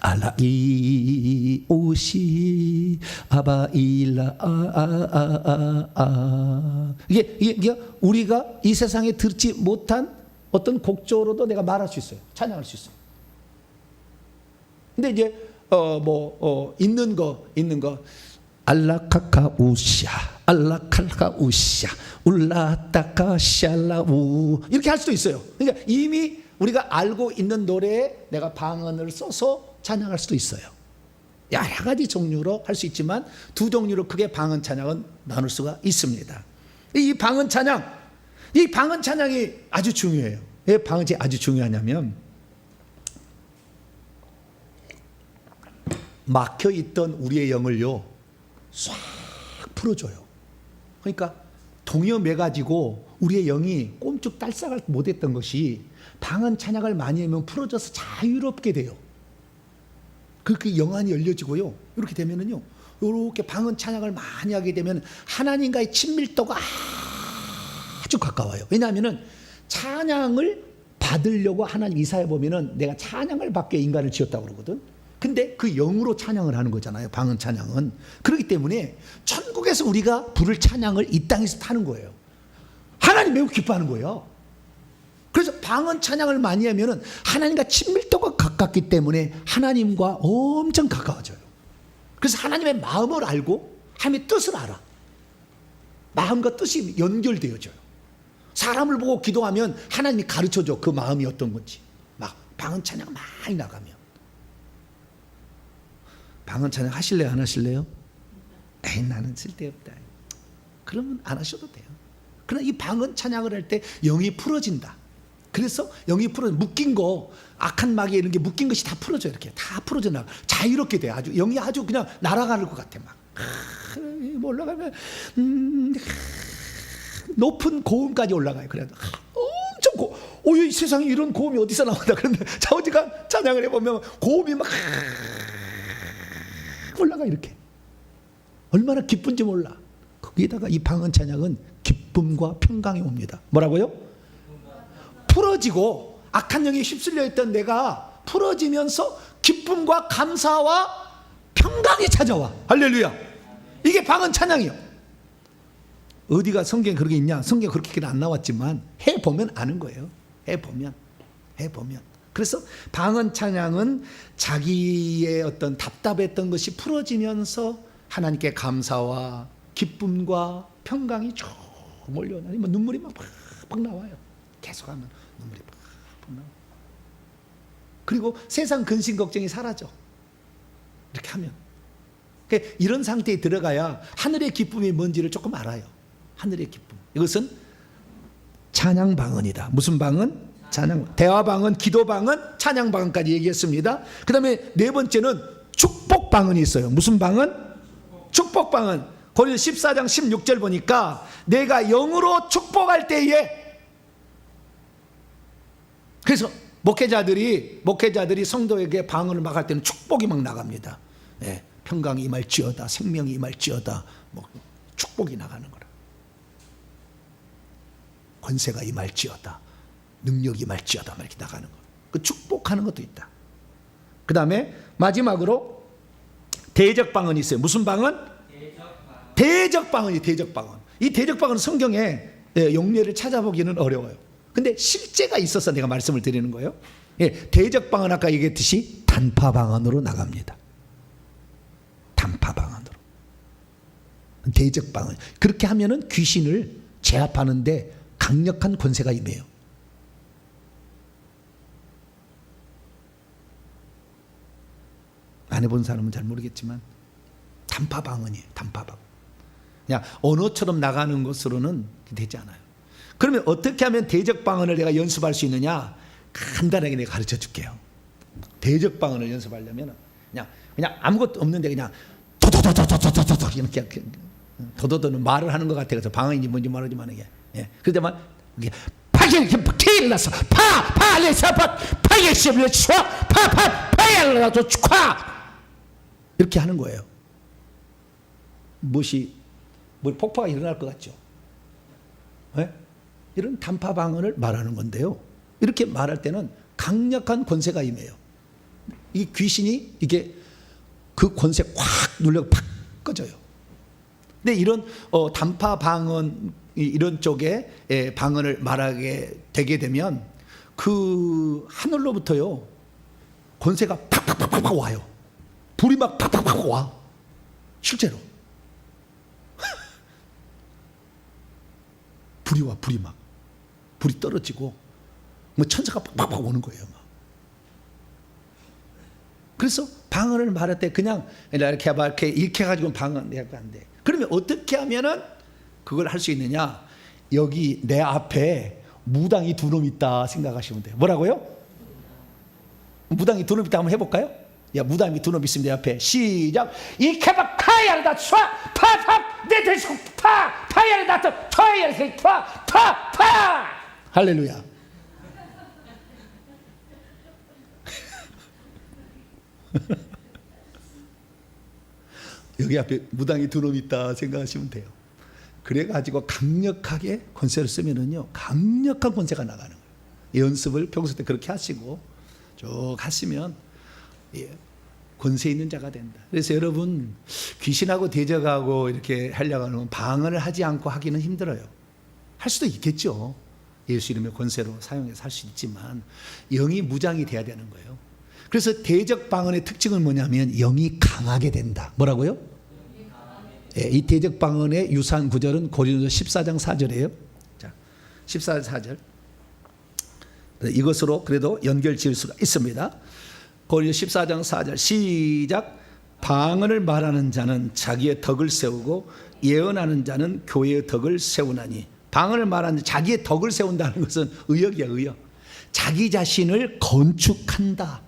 알라이 우시 아바일라 이게 우리가 이 세상에 듣지 못한 어떤 곡조로도 내가 말할 수 있어요. 찬양할 수 있어요. 근데 이제 있는 거 알라카카우샤 알라칼카우샤 울라타카샬라우 이렇게 할 수도 있어요. 그러니까 이미 우리가 알고 있는 노래에 내가 방언을 써서 찬양할 수도 있어요. 여러 가지 종류로 할 수 있지만 두 종류로 크게 방언 찬양은 나눌 수가 있습니다. 이 방언 찬양이 아주 중요해요. 왜 방언이 아주 중요하냐면 막혀있던 우리의 영을요 싹 풀어줘요. 그러니까 동요매가지고 우리의 영이 꼼짝달싹을 못했던 것이 방언 찬양을 많이 하면 풀어져서 자유롭게 돼요. 그렇게 영안이 열려지고요. 이렇게 되면은요, 이렇게 방언 찬양을 많이 하게 되면 하나님과의 친밀도가 아주 가까워요. 왜냐하면은 찬양을 받으려고 하나님 이사야 보면은 내가 찬양을 받게 인간을 지었다고 그러거든. 근데 그 영으로 찬양을 하는 거잖아요. 방언 찬양은. 그렇기 때문에 천국에서 우리가 부를 찬양을 이 땅에서 타는 거예요. 하나님 매우 기뻐하는 거예요. 그래서 방언 찬양을 많이 하면은 하나님과 친밀도가 가깝기 때문에 하나님과 엄청 가까워져요. 그래서 하나님의 마음을 알고 하나님의 뜻을 알아. 마음과 뜻이 연결되어져요. 사람을 보고 기도하면 하나님이 가르쳐줘. 그 마음이 어떤 건지. 막 방언 찬양 많이 나가면. 방언 찬양 하실래요? 안 하실래요? 에이, 나는 쓸데없다. 그러면 안 하셔도 돼요. 그러나 이 방언 찬양을 할 때 영이 풀어진다. 그래서 영이 묶인 거, 악한 마귀 이런 게 묶인 것이 다 풀어져. 이렇게 다 풀어져 나가. 자유롭게 돼. 아주 영이 아주 그냥 날아가는 것 같아. 막 올라가면 높은 고음까지 올라가요. 그래도 엄청 이 세상에 이런 고음이 어디서 나온다. 그런데 자우지가 찬양을 해보면 고음이 막 올라가. 이렇게 얼마나 기쁜지 몰라. 거기에다가 이 방언 찬양은 기쁨과 평강이 옵니다. 뭐라고요? 풀어지고 악한 영에 휩쓸려 있던 내가 풀어지면서 기쁨과 감사와 평강이 찾아와. 할렐루야. 이게 방언 찬양이요. 어디가 성경에 그렇게 있냐? 성경에 그렇게 안 나왔지만 해보면 아는 거예요. 해보면. 그래서 방언 찬양은 자기의 어떤 답답했던 것이 풀어지면서 하나님께 감사와 기쁨과 평강이 쭉 몰려오니 눈물이 막 나와요. 계속하면 눈물이 막 나와. 그리고 세상 근심 걱정이 사라져. 이렇게 하면. 그러니까 이런 상태에 들어가야 하늘의 기쁨이 뭔지를 조금 알아요. 하늘의 기쁨. 이것은 찬양 방언이다. 무슨 방언? 찬양. 대화 방언, 기도 방언, 찬양 방언까지 얘기했습니다. 그 다음에 네 번째는 축복 방언이 있어요. 무슨 방언? 축복 방언. 고린도서 14장 16절 보니까 내가 영으로 축복할 때에, 그래서 목회자들이 성도에게 방언을 막 할 때는 축복이 막 나갑니다. 예, 평강이 임할지어다, 생명이 임할지어다, 축복이 나가는 거라. 권세가 임할지어다, 능력이 임할지어다, 막 이렇게 나가는 거. 그 축복하는 것도 있다. 그 다음에 마지막으로 대적 방언이 있어요. 무슨 방언? 대적 방언이 대적 방언. 이 대적 방언은 성경에 용례를 찾아보기는 어려워요. 근데 실제가 있어서 내가 말씀을 드리는 거예요. 예, 대적 방언 아까 얘기했듯이 단파 방언으로 나갑니다. 단파 방언으로. 대적 방언. 그렇게 하면은 귀신을 제압하는데 강력한 권세가 임해요. 안 해본 사람은 잘 모르겠지만 단파 방언이에요. 단파 방언. 그냥 언어처럼 나가는 것으로는 되지 않아요. 그러면 어떻게 하면 대적 방언을 내가 연습할 수 있느냐? 간단하게 내가 가르쳐 줄게요. 대적 방언을 연습하려면 그냥 아무것도 없는데 그냥 도도도도도도도도 이렇게 도도도는 말을 하는 것 같아서 방언인지 뭔지 모르지만 이게 그때만 이게 파기를났어 파파레사파파예시블레슈파파파야라도 축하 이렇게 하는 거예요. 뭐 폭파가 일어날 것 같죠? 네? 이런 단파 방언을 말하는 건데요. 이렇게 말할 때는 강력한 권세가 임해요. 이 귀신이 이게 그 권세 확 눌려 팍 꺼져요. 근데 이런 단파 방언 이런 쪽에 방언을 말하게 되게 되면 그 하늘로부터요 권세가 팍팍팍팍 와요. 불이 막 팍팍팍 와. 실제로 불이 와. 불이 떨어지고 천사가 팍팍팍 오는 거예요. 막. 그래서 방언을 말할 때 그냥 이렇게 해가지고 방언 내가 안 돼. 그러면 어떻게 하면은 그걸 할 수 있느냐? 여기 내 앞에 무당이 두 놈 있다 생각하시면 돼요. 뭐라고요? 무당이 두 놈 있다 한번 해볼까요? 야, 무당이 두 놈 있으면 내 앞에 시작. 이케바 파야르다 쏴 파파 내 대신 파 파야르다 토야르 파파파 할렐루야. 여기 앞에 무당이 두 놈 있다 생각하시면 돼요. 그래가지고 강력하게 권세를 쓰면은요 강력한 권세가 나가는 거예요. 연습을 평소 때 그렇게 하시고 쭉 하시면 권세 있는 자가 된다. 그래서 여러분 귀신하고 대적하고 이렇게 하려고 하면 방언을 하지 않고 하기는 힘들어요. 할 수도 있겠죠. 예수 이름의 권세로 사용해서 할 수 있지만 영이 무장이 돼야 되는 거예요. 그래서 대적 방언의 특징은 뭐냐면 영이 강하게 된다. 뭐라고요? 이 대적 방언의 유사한 구절은 고린도서 14장 4절이에요. 자, 14장 4절. 이것으로 그래도 연결 지을 수가 있습니다. 고린도서 14장 4절 시작. 방언을 말하는 자는 자기의 덕을 세우고 예언하는 자는 교회의 덕을 세우나니 방언을 말하는 자기의 덕을 세운다는 것은 의역이야, 의역. 자기 자신을 건축한다.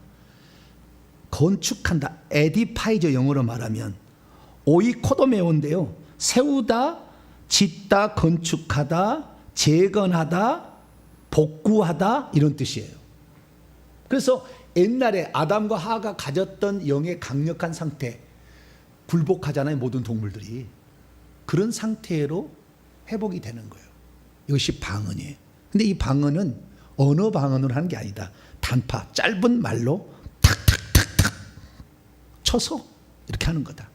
건축한다. 에디파이저 영어로 말하면 오이코도메온데요. 세우다, 짓다, 건축하다, 재건하다, 복구하다 이런 뜻이에요. 그래서 옛날에 아담과 하와가 가졌던 영의 강력한 상태, 불복하잖아요, 모든 동물들이. 그런 상태로 회복이 되는 거예요. 이것이 방언이에요. 근데 이 방언은 언어 방언으로 하는 게 아니다. 단파, 짧은 말로 탁탁탁탁 쳐서 이렇게 하는 거다.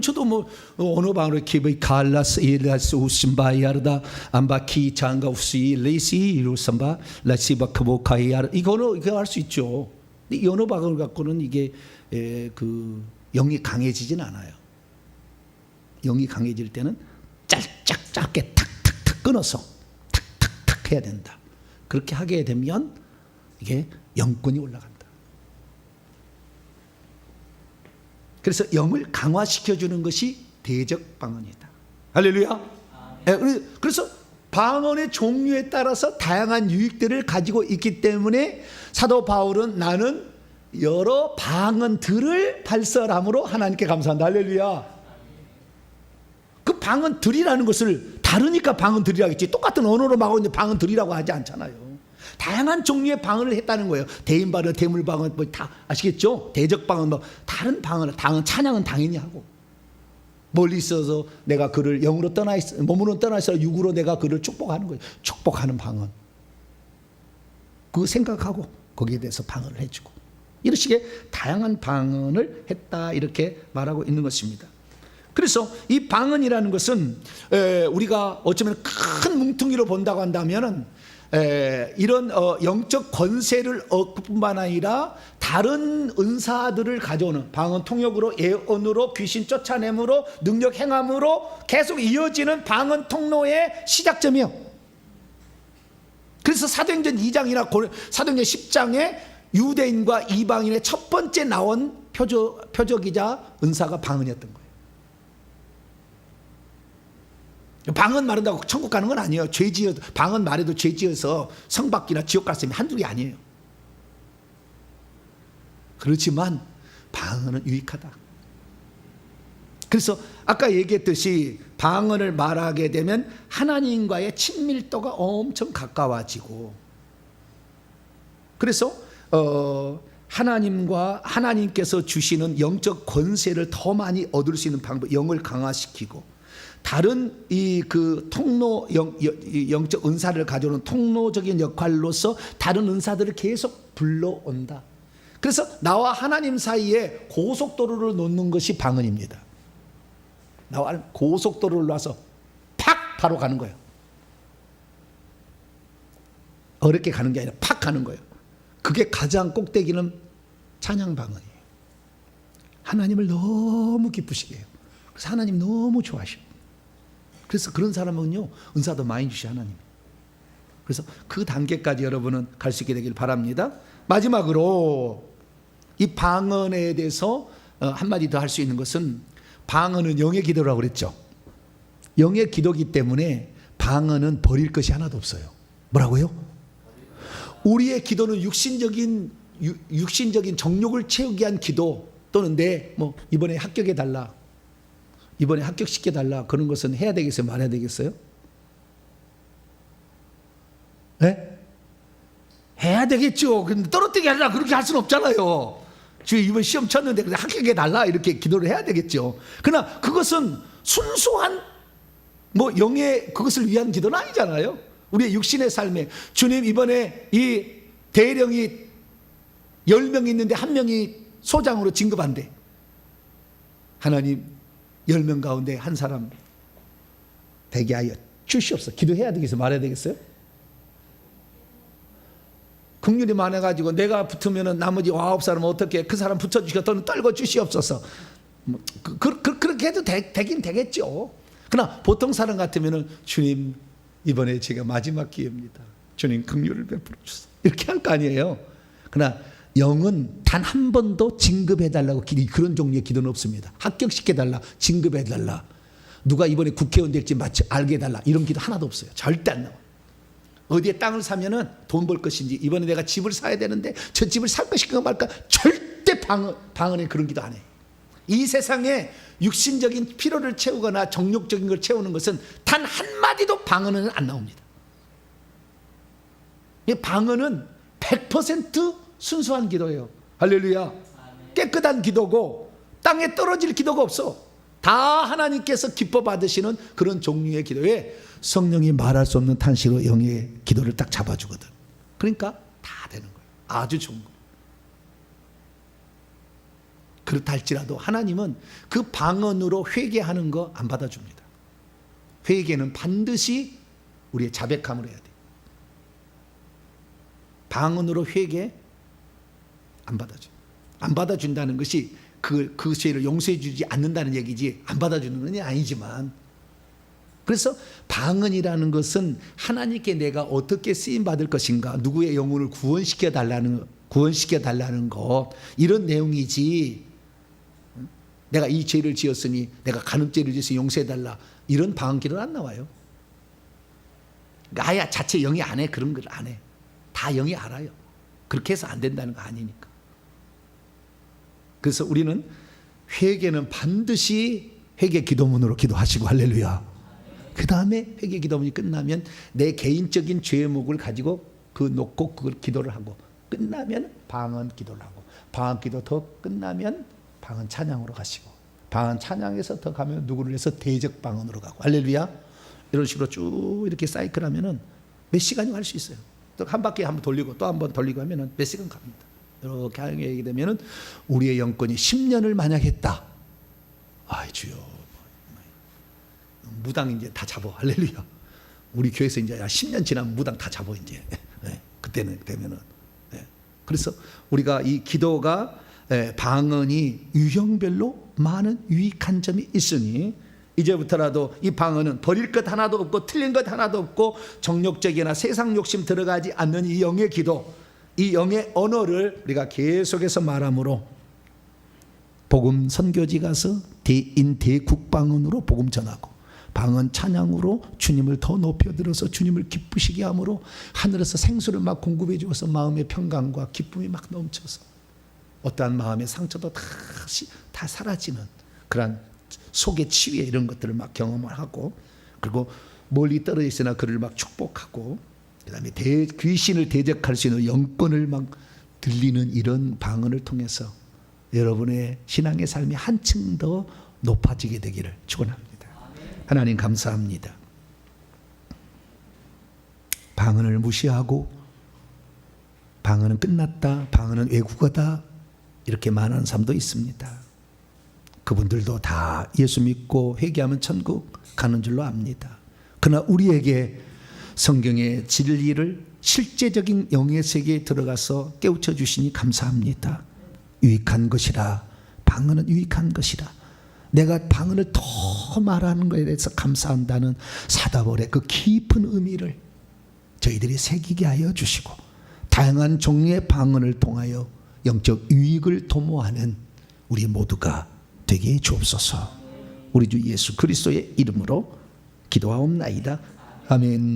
저도 뭐 언어 방언으로 키베이 칼라스 일라스 우심바이아르다 암바키 장가 우시 레시 이루삼바 라시바 크보카이아르 이거 할 수 있죠. 이 언어 방언을 갖고는 이게 그 영이 강해지진 않아요. 영이 강해질 때는 짧게 탁탁탁 끊어서 탁탁탁 해야 된다. 그렇게 하게 되면 이게 영권이 올라간다. 그래서 영을 강화시켜주는 것이 대적 방언이다. 할렐루야. 그래서 방언의 종류에 따라서 다양한 유익들을 가지고 있기 때문에 사도 바울은 나는 여러 방언들을 발설함으로 하나님께 감사한다. 할렐루야. 그 방언들이라는 것을 다르니까 방언들이라고 했지, 똑같은 언어로 막 있는데 방언들이라고 하지 않잖아요. 다양한 종류의 방언을 했다는 거예요. 대인발언, 대물방언 뭐 다 아시겠죠? 대적방언 뭐 다른 방언을 찬양은 당연히 하고, 멀리 있어서 내가 그를 영으로 떠나 있어, 몸으로 떠나 있어 육으로 내가 그를 축복하는 거예요. 축복하는 방언. 그거 생각하고 거기에 대해서 방언을 해주고, 이런 식의 다양한 방언을 했다 이렇게 말하고 있는 것입니다. 그래서 이 방언이라는 것은 우리가 어쩌면 큰 뭉텅이로 본다고 한다면은 이런 영적 권세를 얻을 뿐만 아니라 다른 은사들을 가져오는 방언 통역으로, 예언으로, 귀신 쫓아냄으로, 능력 행함으로 계속 이어지는 방언 통로의 시작점이요. 그래서 사도행전 2장이나 사도행전 10장에 유대인과 이방인의 첫 번째 나온 표적이자 은사가 방언이었던 거예요. 방언 말한다고 천국 가는 건 아니에요. 방언 말해도 죄 지어서 성받기나 지옥 갈 사람이 한둘이 아니에요. 그렇지만 방언은 유익하다. 그래서 아까 얘기했듯이 방언을 말하게 되면 하나님과의 친밀도가 엄청 가까워지고, 그래서 하나님께서 주시는 영적 권세를 더 많이 얻을 수 있는 방법, 영을 강화시키고, 다른 그 통로 영적 은사를 가져오는 통로적인 역할로서 다른 은사들을 계속 불러온다. 그래서 나와 하나님 사이에 고속도로를 놓는 것이 방언입니다. 나와 고속도로를 놔서 팍 바로 가는 거예요. 어렵게 가는 게 아니라 팍 가는 거예요. 그게 가장 꼭대기는 찬양 방언이에요. 하나님을 너무 기쁘시게 해요. 그래서 하나님 너무 좋아하셔. 그래서 그런 사람은요, 은사도 많이 주시 하나님. 그래서 그 단계까지 여러분은 갈 수 있게 되길 바랍니다. 마지막으로 이 방언에 대해서 한마디 더 할 수 있는 것은, 방언은 영의 기도라고 그랬죠. 영의 기도이기 때문에 방언은 버릴 것이 하나도 없어요. 뭐라고요? 우리의 기도는 육신적인 정욕을 채우기 위한 기도, 또는 이번에 합격해달라, 이번에 합격시켜달라, 그런 것은 해야 되겠어요? 말해야 되겠어요? 네? 해야 되겠죠. 근데 떨어뜨리게 하려고 그렇게 할 수는 없잖아요. 지금 이번 시험 쳤는데 합격해달라 이렇게 기도를 해야 되겠죠. 그러나 그것은 순수한 영의 그것을 위한 기도는 아니잖아요. 우리의 육신의 삶에 주님, 이번에 이 대령이 10명 있는데 1명이 소장으로 진급한대. 하나님, 10명 가운데 한 사람 되게 하여 주시옵소서. 기도해야 되겠어요? 말해야 되겠어요? 긍휼이 많아가지고 내가 붙으면 나머지 9사람은 어떻게, 그 사람 붙여주시고 또는 떨궈 주시옵소서. 그렇게 해도 되긴 되겠죠. 그러나 보통 사람 같으면 주님, 이번에 제가 마지막 기회입니다. 주님 긍휼을 베풀어 주소서. 이렇게 할 거 아니에요. 그러나 영은 단 한 번도 진급해달라고 그런 종류의 기도는 없습니다. 합격시켜달라, 진급해달라. 누가 이번에 국회의원 될지 마치 알게 해달라 이런 기도 하나도 없어요. 절대 안 나와요. 어디에 땅을 사면은 돈 벌 것인지, 이번에 내가 집을 사야 되는데 저 집을 살 것인가 말까, 절대 방언에 그런 기도 안 해요. 이 세상에 육신적인 필요를 채우거나 정욕적인 걸 채우는 것은 단 한마디도 방언은 안 나옵니다. 이 방언은 100% 순수한 기도예요. 할렐루야. 깨끗한 기도고 땅에 떨어질 기도가 없어. 다 하나님께서 기뻐 받으시는 그런 종류의 기도에 성령이 말할 수 없는 탄식으로 영의 기도를 딱 잡아주거든. 그러니까 다 되는 거예요. 아주 좋은 거예요. 그렇다 할지라도 하나님은 그 방언으로 회개하는 거 안 받아줍니다. 회개는 반드시 우리의 자백함으로 해야 돼. 방언으로 회개 안 받아줘. 안 받아준다는 것이 그 죄를 용서해 주지 않는다는 얘기지, 안 받아주는 건 아니지만, 그래서 방언이라는 것은 하나님께 내가 어떻게 쓰임 받을 것인가, 누구의 영혼을 구원시켜 달라는 것, 이런 내용이지, 내가 이 죄를 지었으니 내가 간음죄를 지어서 용서해 달라, 이런 방언 기도는 안 나와요. 그러니까 아예 자체 영이 안 해. 그런 걸 안 해. 다 영이 알아요. 그렇게 해서 안 된다는 거 아니니까. 그래서 우리는 회개는 반드시 회개 기도문으로 기도하시고, 할렐루야. 그 다음에 회개 기도문이 끝나면 내 개인적인 죄목을 가지고 놓고 그걸 기도를 하고, 끝나면 방언 기도를 하고, 방언 기도 더 끝나면 방언 찬양으로 가시고, 방언 찬양에서 더 가면 누구를 해서 대적 방언으로 가고, 할렐루야. 이런 식으로 쭉 이렇게 사이클 하면은 몇 시간이 갈 수 있어요. 또 한 바퀴 한번 돌리고 또 한번 돌리고 하면은 몇 시간 갑니다. 이렇게 하게 되면은 우리의 영권이 10년을 만약 했다. 아이 주여, 무당 이제 다 잡어. 할렐루야. 우리 교회에서 이제 10년 지나면 무당 다 잡어 이제. 네, 그때는 되면은. 네. 그래서 우리가 이 기도가 방언이 유형별로 많은 유익한 점이 있으니, 이제부터라도 이 방언은 버릴 것 하나도 없고 틀린 것 하나도 없고 정욕적이나 세상 욕심 들어가지 않는 이 영의 기도, 이 영의 언어를 우리가 계속해서 말함으로 복음 선교지 가서 대국 방언으로 복음 전하고, 방언 찬양으로 주님을 더 높여들어서 주님을 기쁘시게 함으로 하늘에서 생수를 막 공급해 주어서 마음의 평강과 기쁨이 막 넘쳐서 어떠한 마음의 상처도 다 사라지는 그러한 속의 치유에 이런 것들을 막 경험을 하고, 그리고 멀리 떨어져 있으나 그를 막 축복하고, 그 다음에 귀신을 대적할 수 있는 영권을 막 들리는 이런 방언을 통해서 여러분의 신앙의 삶이 한층 더 높아지게 되기를 축원합니다. 하나님 감사합니다. 방언을 무시하고 방언은 끝났다, 방언은 외국어다, 이렇게 말하는 사람도 있습니다. 그분들도 다 예수 믿고 회개하면 천국 가는 줄로 압니다. 그러나 우리에게 성경의 진리를 실제적인 영의 세계에 들어가서 깨우쳐 주시니 감사합니다. 유익한 것이라, 방언은 유익한 것이라, 내가 방언을 더 말하는 것에 대해서 감사한다는 사다벌의 그 깊은 의미를 저희들이 새기게 하여 주시고, 다양한 종류의 방언을 통하여 영적 유익을 도모하는 우리 모두가 되게 주옵소서. 우리 주 예수 그리스도의 이름으로 기도하옵나이다. 아멘.